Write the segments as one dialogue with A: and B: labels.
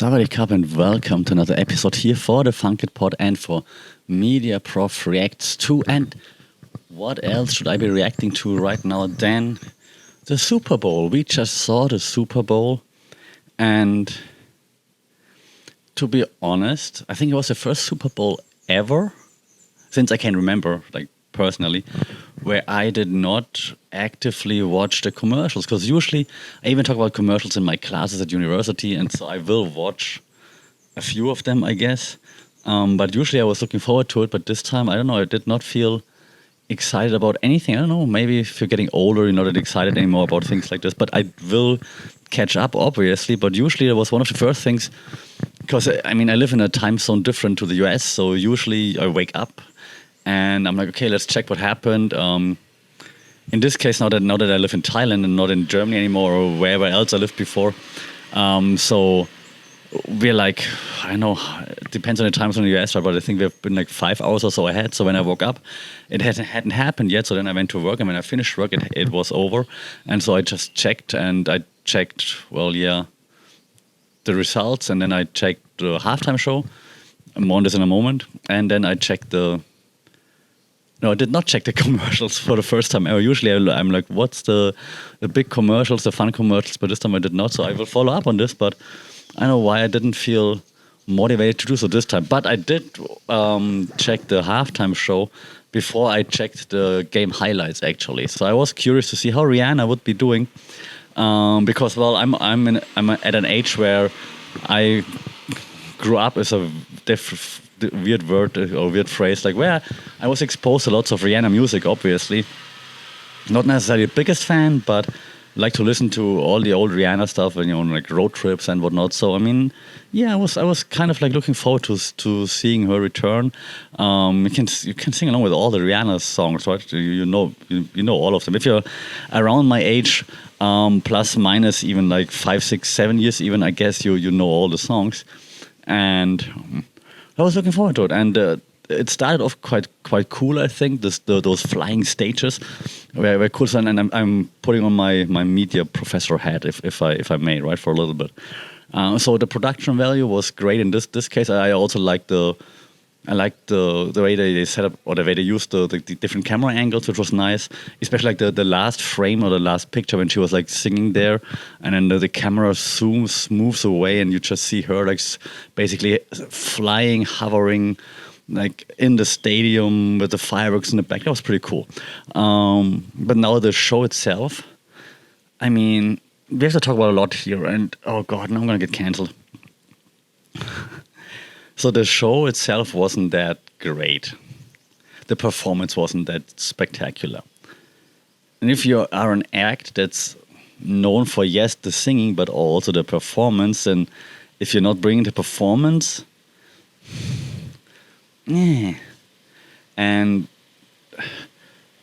A: Sawadee Cup and welcome to another episode here for the Funk It Pod and for Media Prof Reacts to. And what else should I be reacting to right now than the Super Bowl? We just saw the Super Bowl, and to be honest, I think it was the first Super Bowl ever, since I can remember, like personally, where I did not actively watch the commercials. Because usually I even talk about commercials in my classes at university, and so I will watch a few of them, I guess. But usually I was looking forward to it, but this time, I don't know, I did not feel excited about anything. I don't know, maybe if you're getting older, you're not that excited anymore about things like this, but I will catch up, obviously. But usually it was one of the first things, because I mean, I live in a time zone different to the US, so usually I wake up and I'm like, okay, let's check what happened. In this case, now that I live in Thailand and not in Germany anymore or wherever else I lived before, so we're like, I know it depends on the time zone in the US, right? But I think we've been like 5 hours or so ahead. So when I woke up, it hadn't happened yet. So then I went to work, and when I finished work, it was over. And so I just checked, and I checked, the results, and then I checked the halftime show. More on this in a moment. And then I checked No, I did not check the commercials for the first time ever. Usually I'm like, what's the big commercials, the fun commercials? But this time I did not. So I will follow up on this. But I don't know why I didn't feel motivated to do so this time. But I did check the halftime show before I checked the game highlights, actually. So I was curious to see how Rihanna would be doing. Because, I'm at an age where I grew up as a weird word or weird phrase, like where I was exposed to lots of Rihanna music, obviously. Not necessarily the biggest fan, but like to listen to all the old Rihanna stuff and, on like road trips and whatnot. So I mean, yeah, I was kind of like looking forward to seeing her return. You can sing along with all the Rihanna songs, right? You know all of them. If you're around my age, plus minus even like 5, 6, 7 years, even, I guess you know all the songs. And I was looking forward to it, and it started off quite cool. I think those flying stages were cool. And I'm putting on my media professor hat, if I may, right, for a little bit. So the production value was great in this case. I also liked the way they set up, or the way they used the different camera angles, which was nice. Especially like the last frame or the last picture when she was like singing there, and then the camera moves away, and you just see her like basically flying, hovering, like in the stadium with the fireworks in the back. That was pretty cool. But now the show itself, I mean, we have to talk about a lot here, and oh god, now I'm gonna get canceled. So the show itself wasn't that great. The performance wasn't that spectacular. And if you are an act that's known for, yes, the singing, but also the performance, and if you're not bringing the performance, and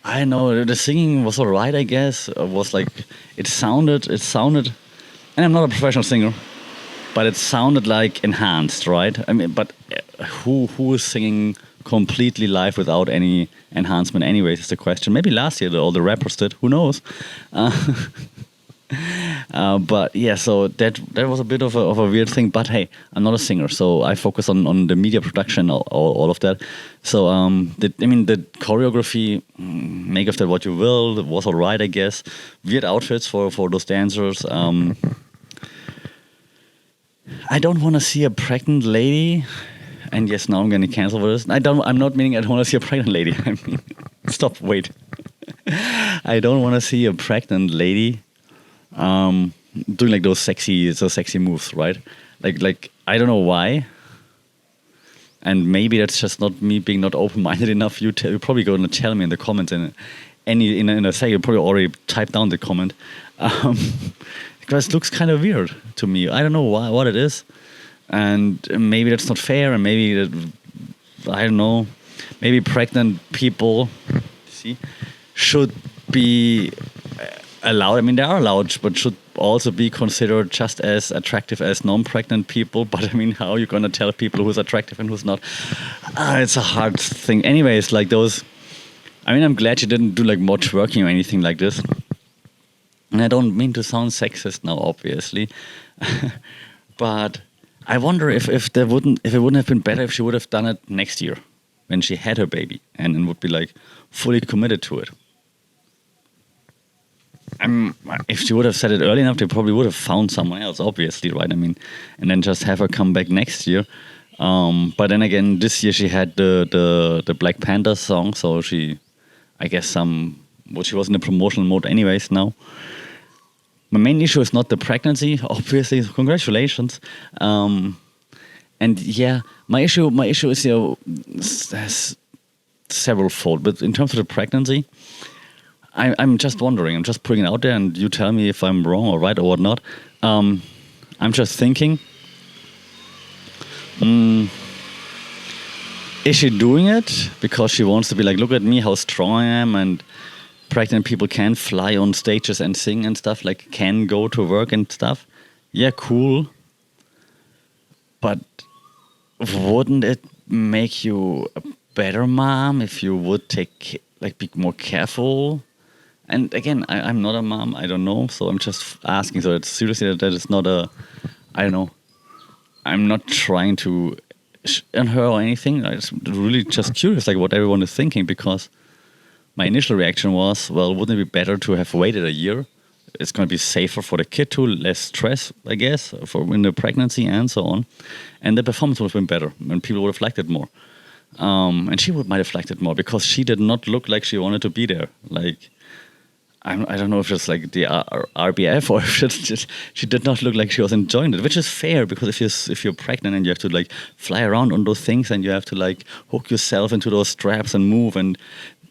A: I don't know, the singing was alright, I guess. It was like, it sounded, and I'm not a professional singer, but it sounded like enhanced, right? I mean, but who is singing completely live without any enhancement anyways is the question. Maybe last year all the rappers did, who knows? But yeah, so that was a bit of a weird thing. But hey, I'm not a singer, so I focus on the media production, all of that. So the choreography, make of that what you will, it was alright, I guess. Weird outfits for those dancers. I don't want to see a pregnant lady, and yes, now I'm going to cancel for this. I'm not meaning I don't want to see a pregnant lady. I mean, stop, wait. I don't want to see a pregnant lady doing like those sexy moves, right? Like I don't know why. And maybe that's just not me being not open-minded enough. You're probably going to tell me in the comments, and in a second, you probably already typed down the comment. Because it looks kind of weird to me. I don't know what it is. And maybe that's not fair, and maybe I don't know. Maybe pregnant people, should be allowed. I mean, they are allowed, but should also be considered just as attractive as non-pregnant people. But I mean, how are you going to tell people who's attractive and who's not? It's a hard thing. Anyways, like those. I mean, I'm glad you didn't do like much working or anything like this. And I don't mean to sound sexist now, obviously, but I wonder if it wouldn't have been better if she would have done it next year when she had her baby and would be like fully committed to it. If she would have said it early enough, they probably would have found someone else, obviously, right? I mean, and then just have her come back next year. But then again, this year she had the Black Panther song, so she was in a promotional mode anyways now. My main issue is not the pregnancy, obviously. So congratulations. And yeah, my issue is has several fold. But in terms of the pregnancy, I'm just wondering. I'm just putting it out there, and you tell me if I'm wrong or right or whatnot. I'm just thinking. Is she doing it because she wants to be like, look at me, how strong I am, and pregnant people can fly on stages and sing and stuff, like can go to work and stuff? Yeah, cool. But wouldn't it make you a better mom if you would be more careful? And again, I'm not a mom, I don't know, so I'm just asking. So it's seriously that is not I don't know. I'm not trying to on her or anything. I'm really just curious, like what everyone is thinking, because my initial reaction was, well, wouldn't it be better to have waited a year? It's going to be safer for the kid too, less stress, I guess, in the pregnancy and so on. And the performance would have been better, and people would have liked it more. And she might have liked it more because she did not look like she wanted to be there. Like, I don't know if it's like the RBF or if she did not look like she was enjoying it, which is fair because if you're pregnant and you have to like fly around on those things and you have to like hook yourself into those straps and move and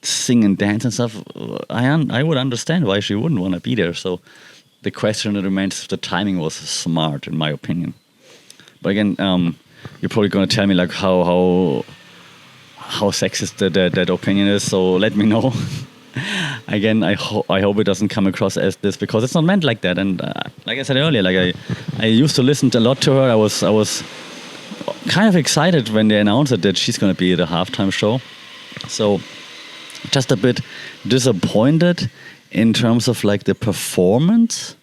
A: sing and dance and stuff, I would understand why she wouldn't want to be there. So the question that remains if the timing was smart, in my opinion. But again, you're probably going to tell me like how sexist that opinion is. So let me know. Again, I hope it doesn't come across as this because it's not meant like that. And like I said earlier, like I used to listen a lot to her. I was kind of excited when they announced that she's going to be at a halftime show. So just a bit disappointed in terms of like the performance,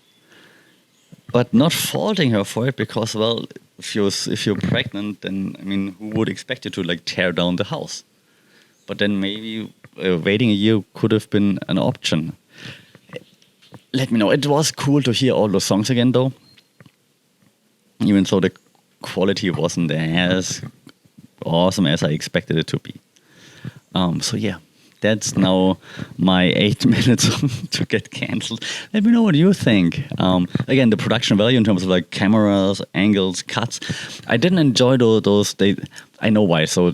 A: but not faulting her for it because, well, if you're pregnant, then I mean, who would expect you to like tear down the house? But then maybe waiting a year could have been an option. Let me know. It was cool to hear all those songs again, though, even though the quality wasn't as awesome as I expected it to be. So yeah. That's now my 8 minutes to get cancelled. Let me know what you think. Again, the production value in terms of like cameras, angles, cuts. I didn't enjoy those. I know why. So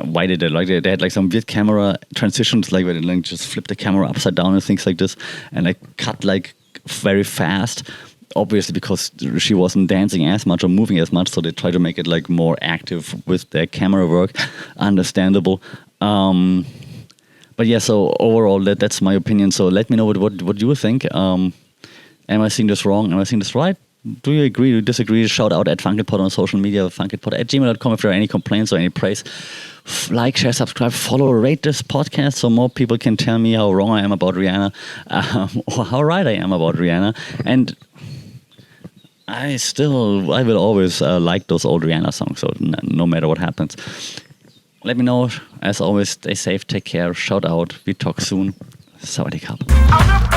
A: why did they like they had like some weird camera transitions, like where they like just flip the camera upside down and things like this, and like cut like very fast. Obviously, because she wasn't dancing as much or moving as much, so they try to make it like more active with their camera work. Understandable. But yeah, so overall, that's my opinion. So let me know what you think. Am I seeing this wrong? Am I seeing this right? Do you agree? Do you disagree? Shout out at FunkedPod on social media, funkitpod@gmail.com if there are any complaints or any praise. Like, share, subscribe, follow, rate this podcast so more people can tell me how wrong I am about Rihanna or how right I am about Rihanna. And I will always like those old Rihanna songs, so no matter what happens. Let me know. As always, stay safe, take care, shout out. We talk soon. Sawadee Krap.